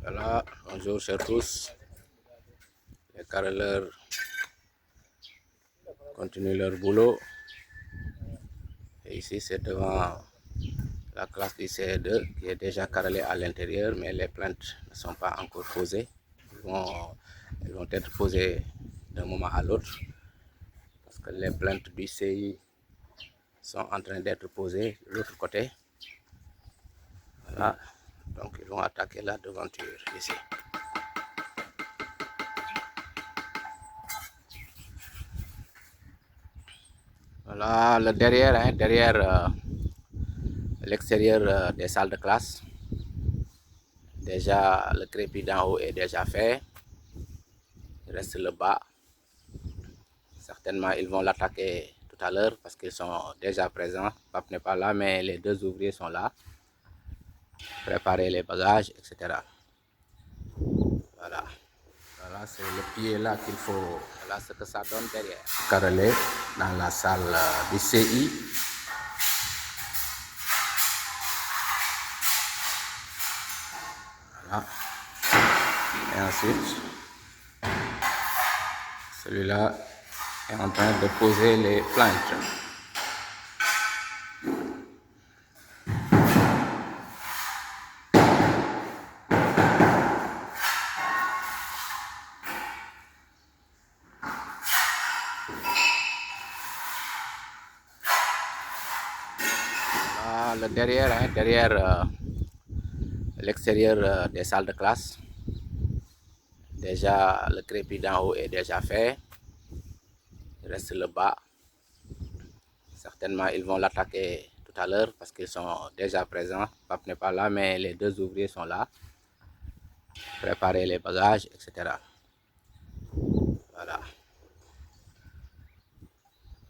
Voilà, bonjour chers tous. Les carreleurs continuent leur boulot. Et ici, c'est devant la classe du CE2 qui est déjà carrelée à l'intérieur, mais les plaintes ne sont pas encore posées. Elles vont être posées d'un moment à l'autre parce que les plaintes du CI sont en train d'être posées de l'autre côté. Voilà, donc ils vont attaquer la devanture ici. Voilà le derrière, derrière l'extérieur des salles de classe. Déjà, le crépi d'en haut est déjà fait. Il reste le bas. Certainement, ils vont l'attaquer tout à l'heure parce qu'ils sont déjà présents. Pape n'est pas là, mais les deux ouvriers sont là. Préparer les bagages, etc. Voilà. Voilà, c'est le pied là qu'il faut. Voilà ce que ça donne derrière. Carrelé dans la salle du CI. Voilà. Et ensuite, celui-là est en train de poser les planches. Le derrière, derrière l'extérieur des salles de classe. Déjà, le crépi d'en haut est déjà fait. Il reste le bas. Certainement, ils vont l'attaquer tout à l'heure parce qu'ils sont déjà présents. Pape n'est pas là, mais les deux ouvriers sont là. Préparer les bagages, etc. Voilà.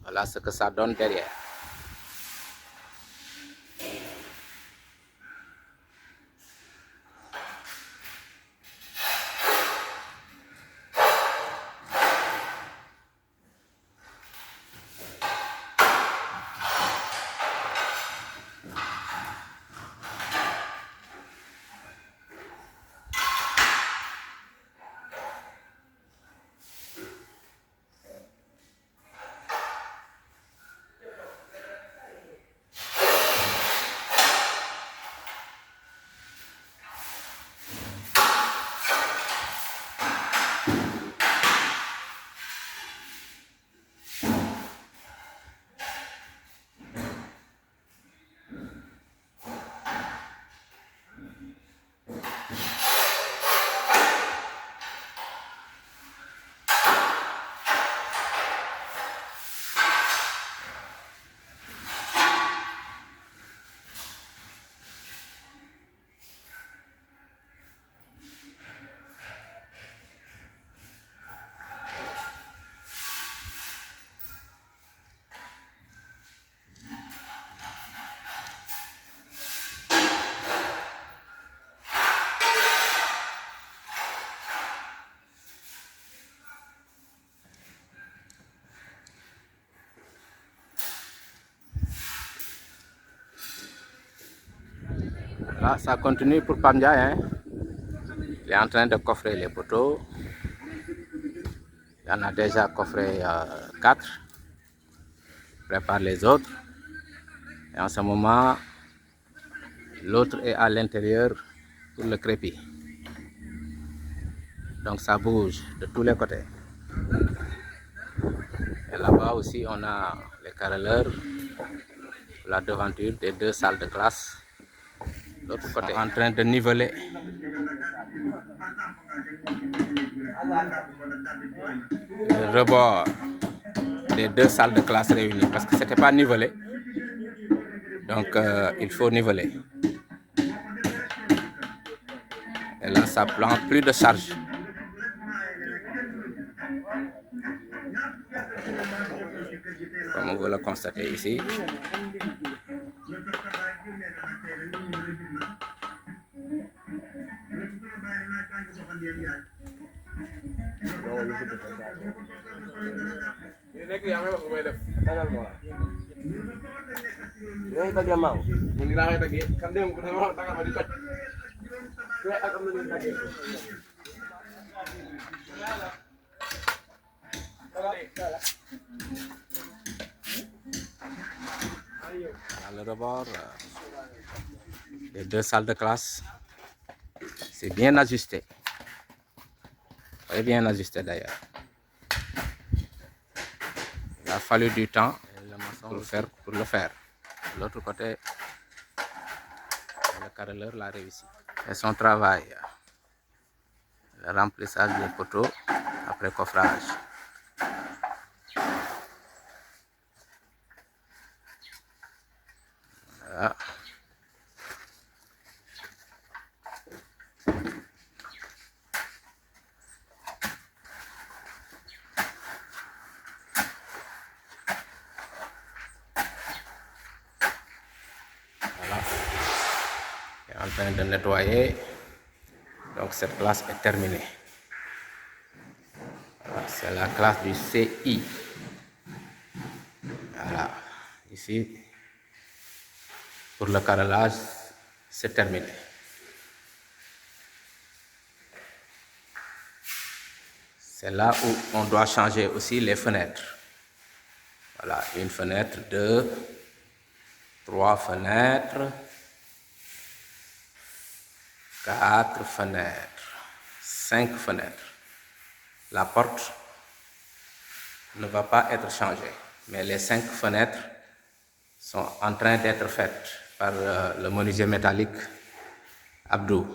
Voilà ce que ça donne derrière. Là, ça continue pour Pamdia. Hein. Il est en train de coffrer les poteaux. Il en a déjà coffré 4. Il prépare les autres. Et en ce moment, l'autre est à l'intérieur pour le crépi. Donc ça bouge de tous les côtés. Et là-bas aussi, on a les carreleurs, la devanture des deux salles de classe. L'autre côté en train de niveler. Le rebord des deux salles de classe réunies parce que c'était pas nivelé. Donc il faut niveler. Et là, ça prend plus de charge. Comme vous le constatez ici. Dans le rebord, les deux salles de classe, c'est bien ajusté. Très bien ajusté d'ailleurs. Il a fallu du temps pour le faire. De l'autre côté, le carreleur l'a réussi. Et son travail, le remplissage des poteaux après coffrage. Voilà. Voilà. Il est en train de nettoyer. Donc cette classe est terminée. Voilà, c'est la classe du CI. Voilà. Ici, pour le carrelage, c'est terminé. C'est là où on doit changer aussi les fenêtres. Voilà, une fenêtre, 2, 3 fenêtres, 4 fenêtres, 5 fenêtres. La porte ne va pas être changée, mais les 5 fenêtres sont en train d'être faites par le menuisier métallique Abdou.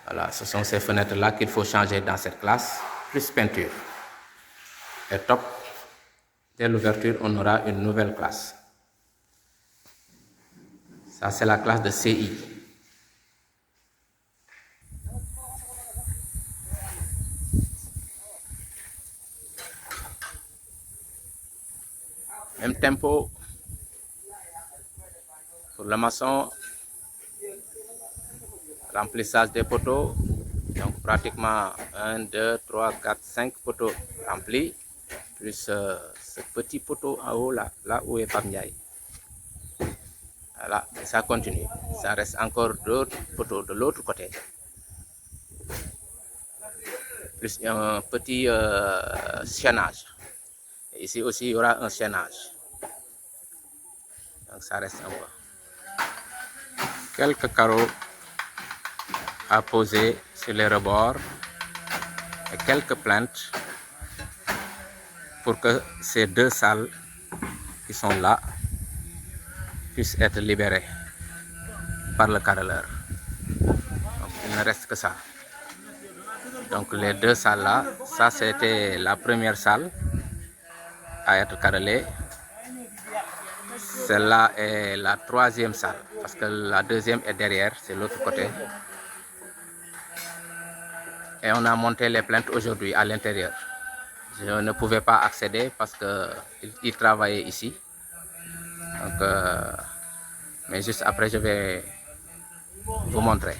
Voilà, ce sont ces fenêtres-là qu'il faut changer dans cette classe, plus peinture. Et top, dès l'ouverture, on aura une nouvelle classe. Ça, c'est la classe de CI. Même tempo pour le maçon, remplissage des poteaux. Donc pratiquement 1, 2, 3, 4, 5 poteaux remplis, plus ce petit poteau en haut là où est Pamdiaï. Voilà, et ça continue. Ça reste encore d'autres poteaux de l'autre côté. Plus un petit chaînage. Et ici aussi, il y aura un chaînage. Donc ça reste un peu. Quelques carreaux à poser sur les rebords et quelques plaintes pour que ces deux salles qui sont là puissent être libérées par le carreleur. Donc il ne reste que ça. Donc les deux salles là, ça c'était la première salle à être carrelée. Celle-là est la troisième salle, parce que la deuxième est derrière, c'est l'autre côté. Et on a monté les plaintes aujourd'hui à l'intérieur. Je ne pouvais pas accéder parce qu'il travaillait ici. Donc, mais juste après, je vais vous montrer.